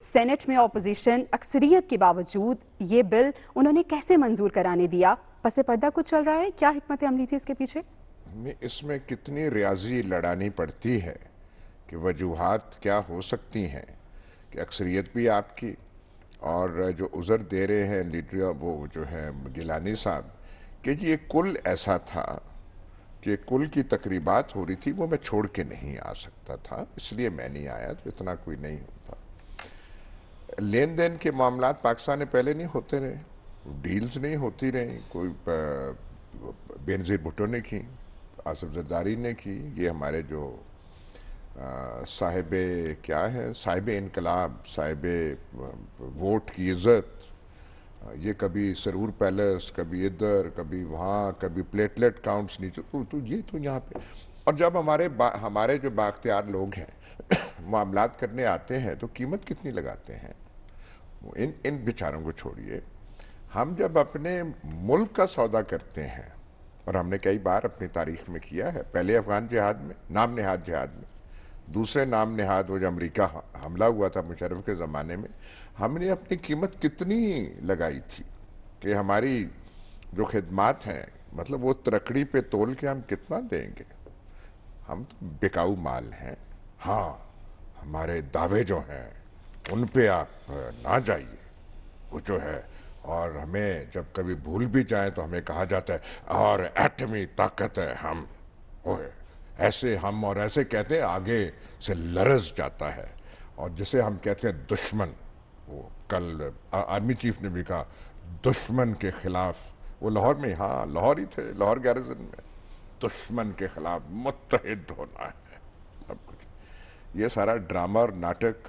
Saint میں opposition اکثریت کے باوجود یہ بل انہوں نے کیسے منظور کرانے دیا؟ پس پردہ کچھ چل رہا ہے؟ کیا حکمت عملی تھی اس کے پیچھے؟ اس میں کتنی ریاضی لڑانی پڑتی ہے کہ وجوہات کیا ہو سکتی ہیں کہ اکثریت بھی آپ کی، اور جو عذر دے رہے ہیں لیڈر وہ جو ہے گیلانی صاحب کہ یہ کل ایسا تھا کہ کل کی تقریبات ہو رہی تھی، وہ میں چھوڑ کے نہیں آ سکتا تھا، اس لیے میں نہیں آیا، تو اتنا کوئی نہیں ہوتا۔ لین دین کے معاملات پاکستان میں پہلے نہیں ہوتے رہے، ڈیلز نہیں ہوتی رہی، کوئی بینظیر بھٹو نے کی، آصف زرداری نے کی، یہ ہمارے جو صاحب کیا ہے، صاحب انقلاب، صاحب ووٹ کی عزت، یہ کبھی سرور پیلس، کبھی ادھر، کبھی وہاں، کبھی پلیٹلیٹ کاؤنٹس نیچے، تو یہ تو یہاں پہ، اور جب ہمارے جو بااختیار لوگ ہیں معاملات کرنے آتے ہیں تو قیمت کتنی لگاتے ہیں؟ ان بیچاروں کو چھوڑیے، ہم جب اپنے ملک کا سودا کرتے ہیں، اور ہم نے کئی بار اپنی تاریخ میں کیا ہے، پہلے افغان جہاد میں، نام نہاد جہاد میں، دوسرے نام نہاد وہ جو امریکہ حملہ ہوا تھا مشرف کے زمانے میں، ہم نے اپنی قیمت کتنی لگائی تھی کہ ہماری جو خدمات ہیں، مطلب وہ ترکڑی پہ تول کے ہم کتنا دیں گے؟ ہم تو بکاؤ مال ہیں۔ ہاں، ہمارے دعوے جو ہیں ان پہ آپ نہ جائیے، وہ جو ہے، اور ہمیں جب کبھی بھول بھی جائیں تو ہمیں کہا جاتا ہے اور ایٹمی طاقت ہے ہم، ایسے ہم اور ایسے کہتے ہیں، آگے سے لرز جاتا ہے، اور جسے ہم کہتے ہیں دشمن، وہ کل آرمی چیف نے بھی کہا دشمن کے خلاف، وہ لاہور میں، ہاں لاہور ہی تھے، لاہور گیرزن میں، دشمن کے خلاف متحد ہونا ہے سب کچھ۔ یہ سارا ڈرامہ اور ناٹک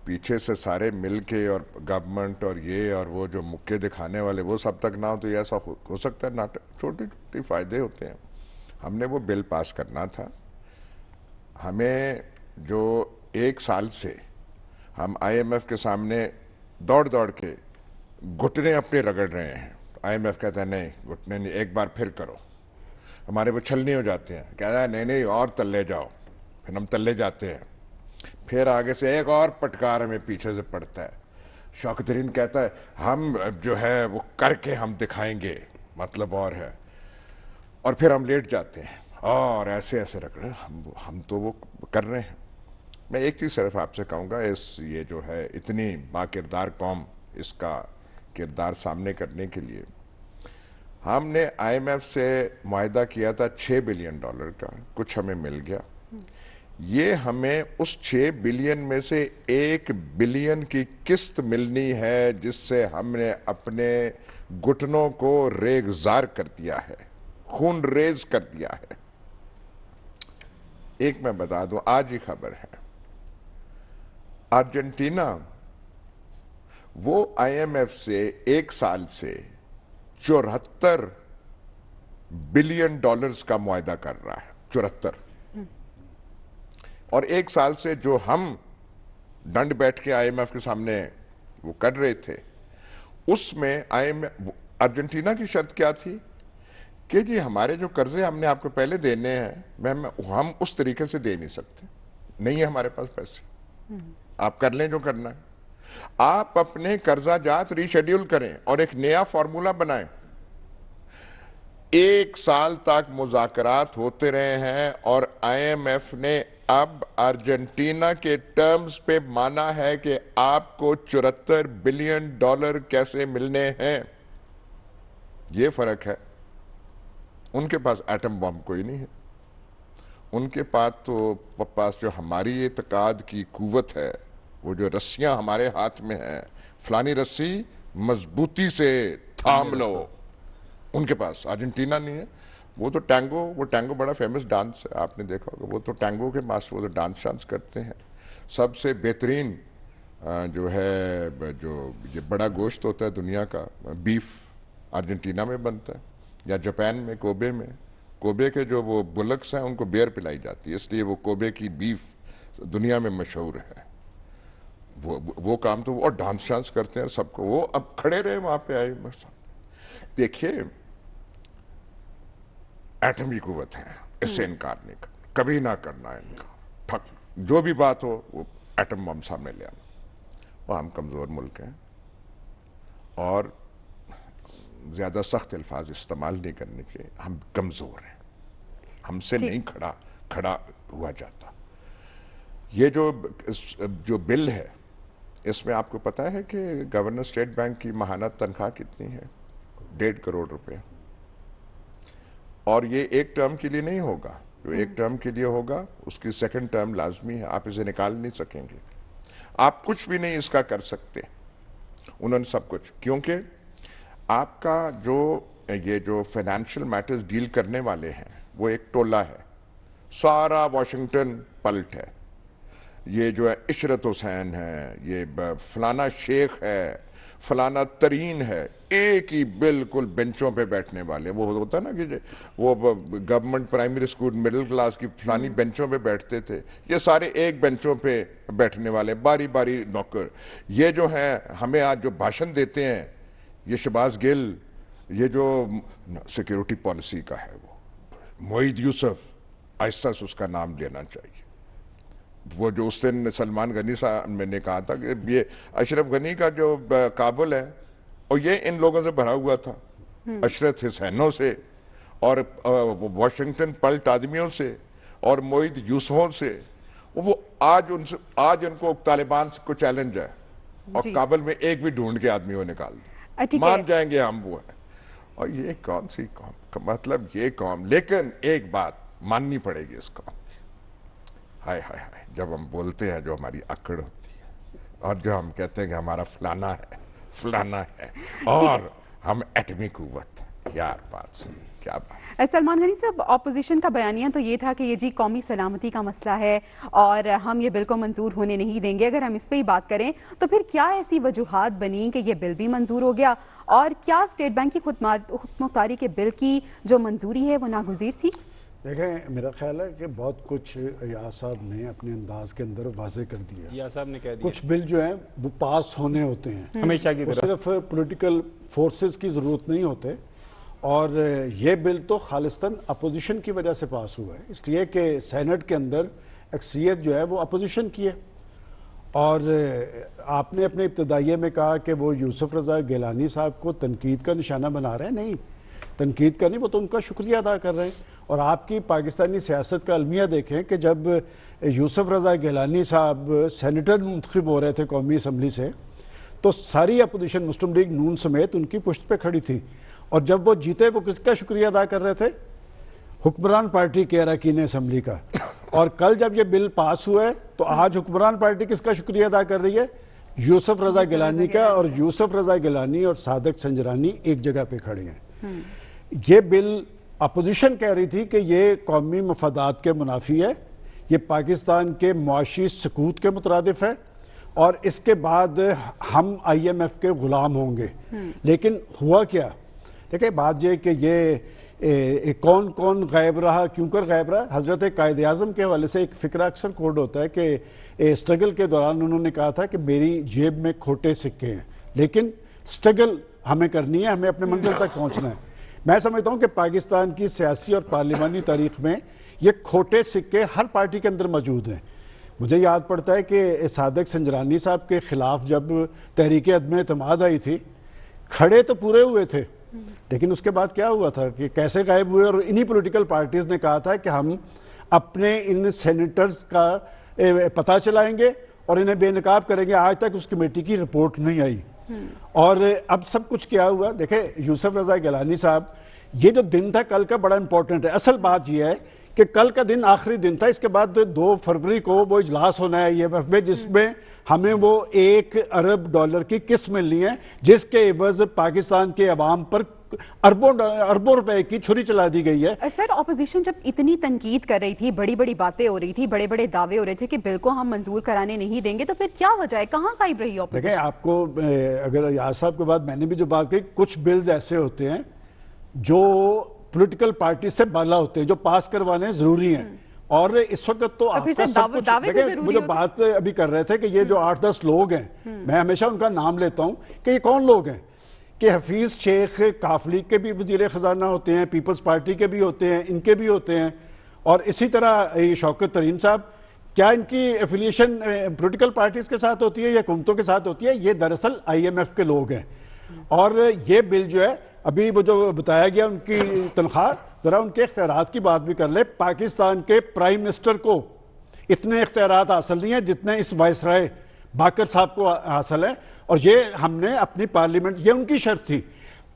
پیچھے سے سارے مل کے، اور گورنمنٹ اور یہ اور وہ جو مکے دکھانے والے، وہ سب تک نہ ہو تو یہ ایسا ہو سکتا ہے؟ ناٹک، چھوٹی چھوٹی فائدے ہوتے ہیں۔ ہم نے وہ بل پاس کرنا تھا، ہمیں جو 1 سال سے ہم آئی ایم ایف کے سامنے دوڑ دوڑ کے گھٹنے اپنے رگڑ رہے ہیں، آئی ایم ایف کہتا ہے نہیں گھٹنے نہیں، ایک بار پھر کرو، ہمارے وہ چھلنی ہو جاتے ہیں، کہتا ہے نہیں اور تلے جاؤ، پھر ہم تلے جاتے ہیں، پھر آگے سے ایک اور پٹکار ہمیں پیچھے سے پڑتا ہے، شوکت ترین کہتا ہے ہم جو ہے وہ کر کے ہم دکھائیں گے، مطلب اور ہے، اور پھر ہم لیٹ جاتے ہیں اور ایسے ایسے رکھ رہے ہیں، ہم تو وہ کر رہے ہیں۔ میں ایک چیز صرف آپ سے کہوں گا، یہ جو ہے اتنی با کردار قوم، اس کا کردار سامنے کرنے کے لیے ہم نے آئی ایم ایف سے معاہدہ کیا تھا $6 بلین کا، کچھ ہمیں مل گیا، یہ ہمیں اس 6 بلین میں سے 1 بلین کی قسط ملنی ہے، جس سے ہم نے اپنے گھٹنوں کو ریگزار کر دیا ہے، خون ریز کر دیا ہے۔ ایک میں بتا دوں، آج ہی خبر ہے، ارجنٹینا وہ آئی ایم ایف سے 1 سال سے $74 بلین کا معاہدہ کر رہا ہے، 74، اور 1 سال سے جو ہم ڈنڈ بیٹھ کے آئی ایم ایف کے سامنے وہ کر رہے تھے، اس میں ارجنٹینا کی شرط کیا تھی کہ جی ہمارے جو قرضے ہم نے آپ کو پہلے دینے ہیں، ہم اس طریقے سے دے نہیں سکتے، نہیں ہے ہمارے پاس پیسے، آپ کر لیں جو کرنا ہے، آپ اپنے قرضہ جات ری شیڈیول کریں اور ایک نیا فارمولہ بنائیں۔ 1 سال تک مذاکرات ہوتے رہے ہیں، اور آئی ایم ایف نے اب ارجنٹینا کے ٹرمز پہ مانا ہے کہ آپ کو $74 بلین کیسے ملنے ہیں۔ یہ فرق ہے، ان کے پاس ایٹم بم کوئی نہیں ہے، ان کے پاس جو ہماری اعتقاد کی قوت ہے، وہ جو رسیاں ہمارے ہاتھ میں ہیں، فلانی رسی مضبوطی سے تھام لو، ان کے پاس ارجنٹینا نہیں ہے۔ وہ ٹینگو بڑا فیمس ڈانس ہے، آپ نے دیکھا ہوگا، وہ تو ٹینگو کے ماسٹر، وہ تو ڈانس کرتے ہیں۔ سب سے بہترین جو ہے جو یہ بڑا گوشت ہوتا ہے دنیا کا، بیف ارجنٹینا میں بنتا ہے، یا جاپان میں، کوبے کے جو وہ بلکس ہیں ان کو بیئر پلائی جاتی ہے، اس لیے وہ کوبے کی بیف دنیا میں مشہور ہے۔ وہ کام تو وہ ڈانس کرتے ہیں سب کو، وہ اب کھڑے رہے وہاں پہ آئے۔ دیکھیے، ایٹمی قوت ہے، اس سے انکار نہیں کرنا، کبھی نہ کرنا انکار، جو بھی بات ہو وہ ایٹم بم سامنے لے آنا۔ اور ہم کمزور ملک ہیں اور زیادہ سخت الفاظ استعمال نہیں کرنے چاہیے. ہم کمزور ہیں, ہم سے نہیں کھڑا ہوا جاتا. یہ جو بل ہے اس میں آپ کو پتا ہے کہ گورنر اسٹیٹ بینک کی ماہانہ تنخواہ کتنی ہے؟ 1.5 کروڑ روپے. اور یہ ایک ٹرم کے لیے نہیں ہوگا. جو ایک ٹرم کے لیے ہوگا اس کی سیکنڈ ٹرم لازمی ہے. آپ اسے نکال نہیں سکیں گے. آپ کچھ بھی نہیں اس کا کر سکتے. انہوں نے سب کچھ, کیونکہ آپ کا یہ جو فائنینشیل میٹرز ڈیل کرنے والے ہیں وہ ایک ٹولہ ہے. سارا واشنگٹن پلٹ ہے. یہ جو ہے عشرت حسین ہے, یہ فلانا شیخ ہے, فلانا ترین ہے, ایک ہی بالکل بینچوں پہ بیٹھنے والے. وہ ہوتا نا کہ وہ government primary school middle class کی فلانی بینچوں پہ بیٹھتے تھے, یہ سارے ایک بینچوں پہ بیٹھنے والے, باری باری نوکر. یہ جو ہیں ہمیں آج جو بھاشن دیتے ہیں, یہ شہباز گل, یہ جو سیکیورٹی پالیسی کا ہے, وہ معید یوسف, آہستہ سے اس کا نام لینا چاہیے. وہ جو اس دن سلمان غنی صاحب میں نے کہا تھا کہ یہ اشرف غنی کا جو کابل ہے, اور یہ ان لوگوں سے بھرا ہوا تھا, عشرت حسینوں سے اور واشنگٹن پلٹ آدمیوں سے اور معید یوسفوں سے. وہ آج ان کو طالبان کو چیلنج ہے, اور کابل میں ایک بھی ڈھونڈ کے آدمی وہ نکال دیں, مان جائیں گے ہم وہ ہے. اور یہ کون سی قوم, مطلب یہ قوم. لیکن ایک بات ماننی پڑے گی اس قوم, ہائے ہائے ہائے, جب ہم بولتے ہیں جو ہماری اکڑ ہوتی ہے, اور جو ہم کہتے ہیں کہ ہمارا فلانا ہے اور ہم ایٹمی قوت, یار بات سن, کیا بات. سلمان غنی صاحب, اپوزیشن کا بیانیہ تو یہ تھا کہ یہ قومی سلامتی کا مسئلہ ہے اور ہم یہ بل کو منظور ہونے نہیں دیں گے. اگر ہم اس پہ ہی بات کریں تو پھر کیا ایسی وجوہات بنی کہ یہ بل بھی منظور ہو گیا, اور کیا اسٹیٹ بینک کی خود مختاری کے بل کی جو منظوری ہے وہ ناگزیر تھی؟ دیکھیں, میرا خیال ہے کہ بہت کچھ ایاز صاحب نے اپنے انداز کے اندر واضح کر دیا. ایاز صاحب نے کہہ دیا کچھ بل جو ہیں وہ پاس ہونے ہوتے ہیں, ہمیشہ کی وہ طرح. صرف پولیٹیکل فورسز کی ضرورت نہیں ہوتے. اور یہ بل تو خالصتاً اپوزیشن کی وجہ سے پاس ہوا ہے, اس لیے کہ سینٹ کے اندر اکثریت جو ہے وہ اپوزیشن کی ہے. اور آپ نے اپنے ابتدائیے میں کہا کہ وہ یوسف رضا گیلانی صاحب کو تنقید کا نشانہ بنا رہے ہیں. نہیں, تنقید کا نہیں, وہ تو ان کا شکریہ ادا کر رہے ہیں. اور آپ کی پاکستانی سیاست کا المیہ دیکھیں کہ جب یوسف رضا گیلانی صاحب سینیٹر منتخب ہو رہے تھے قومی اسمبلی سے, تو ساری اپوزیشن مسلم لیگ نون سمیت ان کی پشت پہ کھڑی تھی. اور جب وہ جیتے, وہ کس کا شکریہ ادا کر رہے تھے؟ حکمران پارٹی کے اراکین اسمبلی کا. اور کل جب یہ بل پاس ہوا ہے تو آج حکمران پارٹی کس کا شکریہ ادا کر رہی ہے؟ یوسف رضا گیلانی کا. اور یوسف رضا گیلانی اور صادق سنجرانی ایک جگہ پہ کھڑے ہیں. یہ بل اپوزیشن کہہ رہی تھی کہ یہ قومی مفادات کے منافی ہے, یہ پاکستان کے معاشی سکوت کے مترادف ہے, اور اس کے بعد ہم IMF کے غلام ہوں گے. لیکن ہوا کیا؟ دیکھیں, بات یہ کہ یہ کون کون غائب رہا, کیوں کر غائب رہا. حضرت قائد اعظم کے حوالے سے ایک فکرہ اکثر کوڈ ہوتا ہے کہ اسٹرگل کے دوران انہوں نے کہا تھا کہ میری جیب میں کھوٹے سکے ہیں, لیکن اسٹرگل ہمیں کرنی ہے, ہمیں اپنے منزل تک پہنچنا ہے. میں سمجھتا ہوں کہ پاکستان کی سیاسی اور پارلیمانی تاریخ میں یہ کھوٹے سکے ہر پارٹی کے اندر موجود ہیں. مجھے یاد پڑتا ہے کہ صادق سنجرانی صاحب کے خلاف جب تحریک عدم اعتماد آئی تھی, کھڑے تو پورے ہوئے تھے, لیکن اس کے بعد کیا ہوا تھا کہ کیسے غائب ہوئے. اور انہی پولیٹیکل پارٹیز نے کہا تھا کہ ہم اپنے ان سینیٹرز کا پتہ چلائیں گے اور انہیں بے نقاب کریں گے. آج تک اس کمیٹی کی رپورٹ نہیں آئی. اور اب سب کچھ کیا ہوا. دیکھیں, یوسف رضا گیلانی صاحب, یہ جو دن تھا کل کا بڑا امپورٹنٹ ہے. اصل بات یہ ہے کہ کل کا دن آخری دن تھا. اس کے بعد 2 فروری کو وہ اجلاس ہونا ہے IMF میں, جس میں ہمیں وہ $1 ارب کی قسط ملنی ہے, جس کے عوض پاکستان کے عوام پر اربوں روپے کی چھری چلا دی گئی ہے. سر, اپوزیشن جب اتنی تنقید کر رہی تھی, بڑی بڑی باتیں ہو رہی تھی, بڑے بڑے دعوے ہو رہے تھے کہ بل کو ہم منظور کرانے نہیں دیں گے, تو پھر کیا وجہ ہے, کہاں غائب رہی اپوزیشن؟ دیکھیں, آپ کو اگر ایاز صاحب کے بعد میں نے بھی جو بات کہی, کچھ بلز ایسے ہوتے ہیں جو پولیٹیکل پارٹی سے بالا ہوتے ہیں, جو پاس کروانے ضروری ہیں. اور اس وقت تو آپ کا سب کچھ, دیکھیں وہ جو بات ابھی کر رہے تھے کہ یہ جو 8-10 لوگ ہیں, میں ہمیشہ ان کا نام لیتا ہوں کہ یہ کون لوگ ہیں. کہ حفیظ شیخ کاف لیگ کے بھی وزیر خزانہ ہوتے ہیں, پیپلز پارٹی کے بھی ہوتے ہیں, ان کے بھی ہوتے ہیں, اور اسی طرح شوکت ترین صاحب کیا ان کی ایفیلیشن پولیٹیکل پارٹیز کے ساتھ ہوتی ہے یا حکومتوں کے ساتھ ہوتی ہے؟ یہ دراصل IMF کے لوگ ہیں. اور یہ بل جو ہے ابھی وہ جو بتایا گیا ان کی تنخواہ، ذرا ان کے اختیارات کی بات بھی کر لے. پاکستان کے پرائم منسٹر کو اتنے اختیارات حاصل نہیں ہیں جتنے اس وائسرائے باقر صاحب کو حاصل ہیں. اور یہ ہم نے اپنی پارلیمنٹ، یہ ان کی شرط تھی.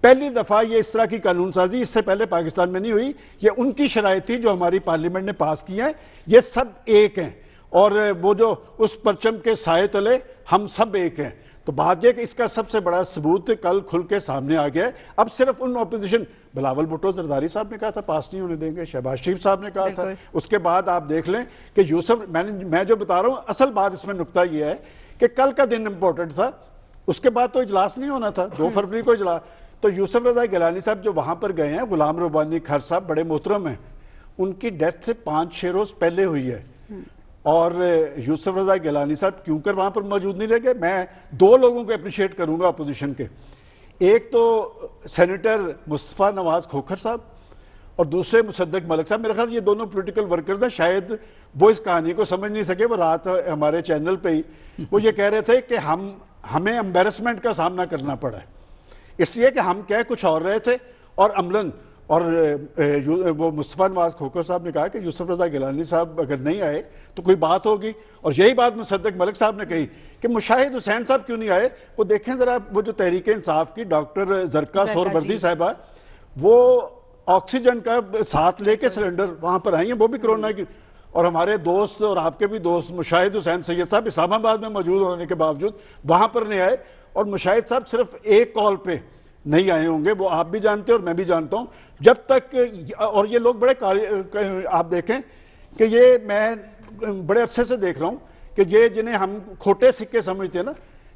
پہلی دفعہ یہ اس طرح کی قانون سازی اس سے پہلے پاکستان میں نہیں ہوئی. یہ ان کی شرائط تھی جو ہماری پارلیمنٹ نے پاس کی ہیں. یہ سب ایک ہیں، اور وہ جو اس پرچم کے سائے تلے ہم سب ایک ہیں. تو بات یہ کہ اس کا سب سے بڑا ثبوت کل کھل کے سامنے آ گیا ہے. اب صرف ان اپوزیشن، بلاول بھٹو زرداری صاحب نے کہا تھا پاس نہیں ہونے دیں گے، شہباز شریف صاحب نے کہا تھا. اس کے بعد آپ دیکھ لیں کہ یوسف، میں جو بتا رہا ہوں اصل بات اس میں نقطہ یہ ہے کہ کل کا دن امپورٹنٹ تھا. اس کے بعد تو اجلاس نہیں ہونا تھا، 2 فروری کو اجلاس. تو یوسف رضا گیلانی صاحب جو وہاں پر گئے ہیں، غلام ربانی کھر صاحب بڑے محترم ہیں، ان کی ڈیتھ سے 5-6 روز پہلے ہوئی ہے. اور یوسف رضا گیلانی صاحب کیوں کر وہاں پر موجود نہیں رہ گئے؟ میں 2 لوگوں کو اپریشیٹ کروں گا اپوزیشن کے. ایک تو سینیٹر مصطفیٰ نواز کھوکھر صاحب اور دوسرے مصدق ملک صاحب. میرے خیال یہ دونوں پولیٹیکل ورکرز ہیں. شاید وہ اس کہانی کو سمجھ نہیں سکے. وہ رات ہمارے چینل پہ ہی وہ یہ کہہ رہے تھے کہ ہمیں امبیرسمنٹ کا سامنا کرنا پڑا ہے، اس لیے کہ ہم کہہ کچھ اور رہے تھے اور عملاً. اور وہ مصطفیٰ نواز کھوکھر صاحب نے کہا کہ یوسف رضا گیلانی صاحب اگر نہیں آئے تو کوئی بات ہوگی. اور یہی بات مصدق ملک صاحب نے کہی کہ مشاہد حسین صاحب کیوں نہیں آئے. وہ دیکھیں ذرا، وہ جو تحریک انصاف کی ڈاکٹر زرکا سہروردی صاحبہ، وہ آکسیجن کا ساتھ لے کے سلنڈر وہاں پر آئی ہیں، وہ بھی کرونا کی. اور ہمارے دوست اور آپ کے بھی دوست مشاہد حسین سید صاحب اسلام آباد میں موجود ہونے کے باوجود وہاں پر نہیں آئے. اور مشاہد صاحب صرف ایک کال پہ نہیں آئے ہوں گے، وہ آپ بھی جانتے ہیں اور میں بھی جانتا ہوں. جب تک، اور یہ لوگ بڑے آپ دیکھیں کہ یہ میں بڑے عرصے سے دیکھ رہا ہوں کہ یہ جنہیں ہم کھوٹے سکے سمجھتے ہیں نا،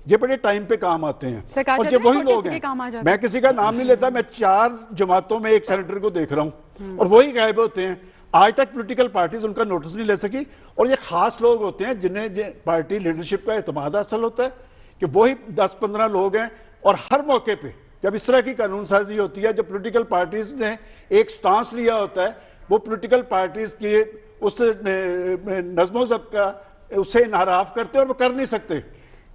یہ بڑے ٹائم پہ کام آتے ہیں. اور یہ وہی لوگ ہیں. میں کسی کا نام نہیں لیتا، میں 4 جماعتوں میں ایک سینیٹر کو دیکھ رہا ہوں اور وہی غائب ہوتے ہیں. آج تک پولیٹیکل پارٹیز ان کا نوٹس نہیں لے سکی. اور یہ خاص لوگ ہوتے ہیں جنہیں پارٹی لیڈرشپ کا اعتماد حاصل ہوتا ہے کہ وہی 10-15 لوگ ہیں. اور ہر موقع پہ جب اس طرح کی قانون سازی ہوتی ہے، جب پولیٹیکل پارٹیز نے ایک سٹانس لیا ہوتا ہے، وہ پولیٹیکل پارٹیز کی اس نظم و ضبط کا اسے انحراف کرتے ہیں اور وہ کر نہیں سکتے.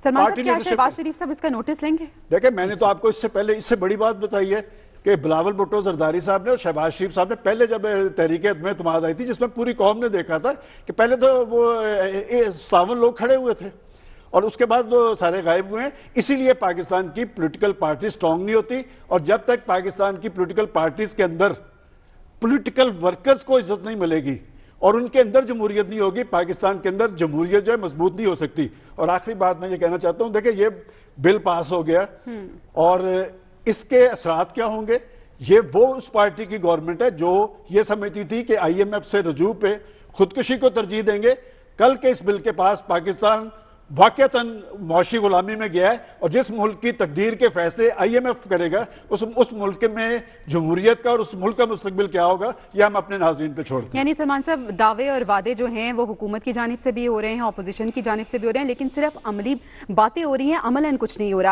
سلمان صاحب، کیا شہباز شریف صاحب اس کا نوٹس لیں گے؟ دیکھیں، میں نے تو آپ کو اس سے پہلے اس سے بڑی بات بتائی ہے کہ بلاول بھٹو زرداری صاحب نے اور شہباز شریف صاحب نے پہلے جب تحریک عدم اعتماد آئی تھی، جس میں پوری قوم نے دیکھا تھا کہ پہلے تو وہ 57 لوگ کھڑے ہوئے تھے اور اس کے بعد وہ سارے غائب ہوئے ہیں. اسی لیے پاکستان کی پولیٹیکل پارٹی سٹرونگ نہیں ہوتی. اور جب تک پاکستان کی پولیٹیکل پارٹیز کے اندر پولیٹیکل ورکرز کو عزت نہیں ملے گی اور ان کے اندر جمہوریت نہیں ہوگی، پاکستان کے اندر جمہوریت جو ہے مضبوط نہیں ہو سکتی. اور آخری بات میں یہ کہنا چاہتا ہوں، دیکھیں یہ بل پاس ہو گیا اور اس کے اثرات کیا ہوں گے. یہ وہ اس پارٹی کی گورنمنٹ ہے جو یہ سمجھتی تھی کہ IMF سے رجوع پہ خودکشی کو ترجیح دیں گے. کل کے اس بل کے پاس پاکستان واقعتاً معاشی غلامی میں گیا ہے. اور جس ملک کی تقدیر کے فیصلے IMF کرے گا، اس ملک میں جمہوریت کا اور اس ملک کا مستقبل کیا ہوگا، یہ ہم اپنے ناظرین پہ چھوڑتے ہیں. یعنی سلمان صاحب، دعوے اور وعدے جو ہیں وہ حکومت کی جانب سے بھی ہو رہے ہیں، اپوزیشن کی جانب سے بھی ہو رہے ہیں، لیکن صرف عملی باتیں ہو رہی ہیں، عملاً کچھ نہیں ہو رہا.